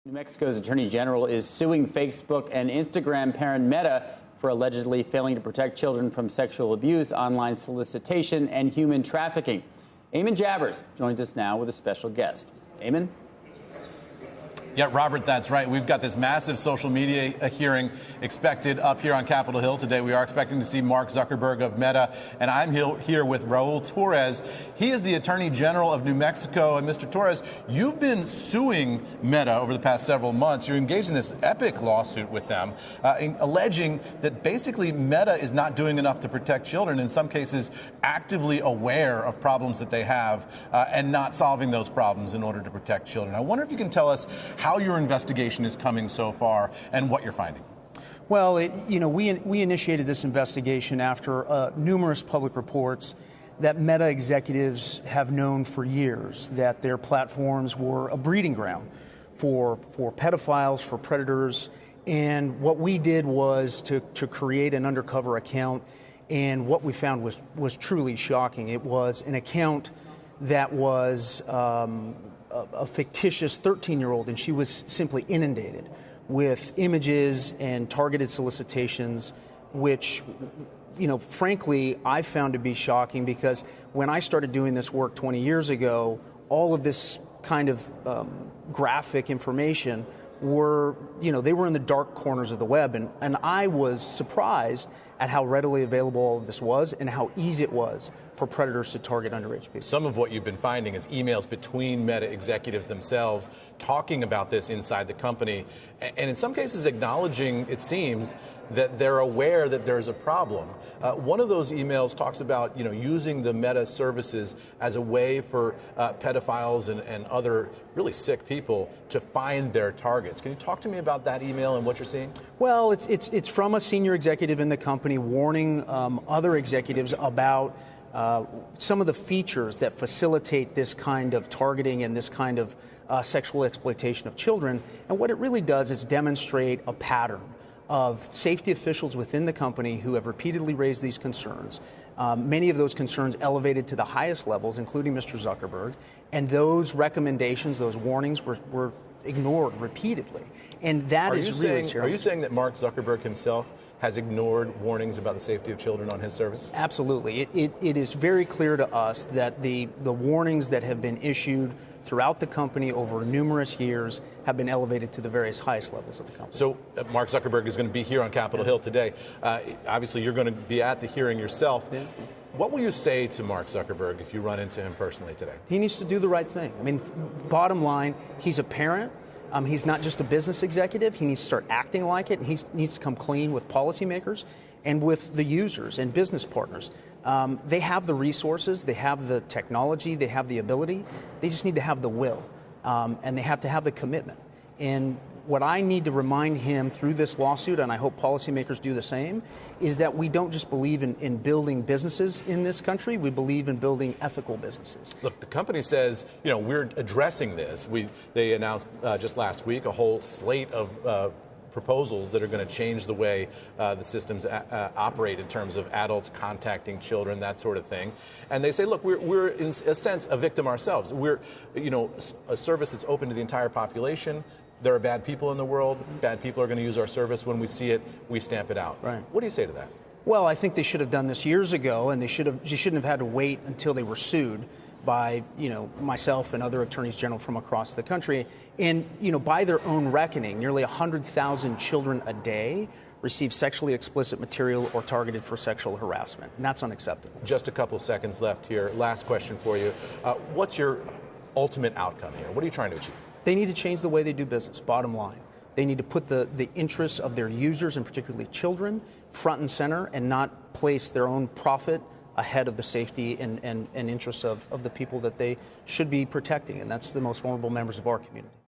New Mexico's Attorney General is suing Facebook and Instagram parent Meta for allegedly failing to protect children from sexual abuse, online solicitation, and human trafficking. Eamon Jabbers joins us now with a special guest. Eamon? Yeah, Robert, that's right. We've got this massive social media hearing expected up here on Capitol Hill today. We are expecting to see Mark Zuckerberg of Meta, and I'm here with Raul Torres. He is the Attorney General of New Mexico. And Mr. Torres, you've been suing Meta over the past several months. You're engaged in this epic lawsuit with them, alleging that basically Meta is not doing enough to protect children, in some cases actively aware of problems that they have and not solving those problems in order to protect children. I wonder if you can tell us how your investigation is coming so far and what you're finding. Well, we initiated this investigation after numerous public reports that Meta executives have known for years that their platforms were a breeding ground for pedophiles, for predators. And what we did was to create an undercover account. And what we found was truly shocking. It was an account that was a fictitious 13-year-old, and she was simply inundated with images and targeted solicitations, which, frankly, I found to be shocking because when I started doing this work 20 years ago, all of this kind of graphic information were, they were in the dark corners of the web, and I was surprised at how readily available all of this was and how easy it was for predators to target underage people. Some of what you've been finding is emails between Meta executives themselves talking about this inside the company, and in some cases acknowledging, it seems, that they're aware that there's a problem. One of those emails talks about, using the Meta services as a way for pedophiles and other really sick people to find their targets. Can you talk to me about that email and what you're seeing? Well, it's from a senior executive in the company warning other executives about some of the features that facilitate this kind of targeting and this kind of sexual exploitation of children. And what it really does is demonstrate a pattern of safety officials within the company who have repeatedly raised these concerns. Many of those concerns elevated to the highest levels, including Mr. Zuckerberg, and those recommendations, those warnings were ignored repeatedly. And that is really terrible. Are you saying that Mark Zuckerberg himself has ignored warnings about the safety of children on his service? Absolutely. It is very clear to us that the warnings that have been issued throughout the company over numerous years have been elevated to the various highest levels of the company. So Mark Zuckerberg is going to be here on Capitol Hill today. Obviously, you're going to be at the hearing yourself. Yeah. What will you say to Mark Zuckerberg if you run into him personally today? He needs to do the right thing. I mean, bottom line, he's a parent. He's not just a business executive. He needs to start acting like it, and he needs to come clean with policymakers and with the users and business partners. They have the resources, they have the technology, they have the ability. They just need to have the will, and they have to have the commitment. And what I need to remind him through this lawsuit, and I hope policymakers do the same, is that we don't just believe in building businesses in this country, we believe in building ethical businesses. Look, the company says, we're addressing this. They announced just last week a whole slate of proposals that are going to change the way the systems operate in terms of adults contacting children, that sort of thing. And they say, look, we're in a sense a victim ourselves. We're, a service that's open to the entire population. There are bad people in the world. Bad people are going to use our service. When we see it, we stamp it out. Right. What do you say to that? Well, I think they should have done this years ago, and they shouldn't have had to wait until they were sued by, myself and other attorneys general from across the country. And, by their own reckoning, nearly 100,000 children a day receive sexually explicit material or targeted for sexual harassment, and that's unacceptable. Just a couple seconds left here. Last question for you. What's your ultimate outcome here? What are you trying to achieve? They need to change the way they do business, bottom line. They need to put the interests of their users, and particularly children, front and center, and not place their own profit ahead of the safety and interests of the people that they should be protecting, and that's the most vulnerable members of our community.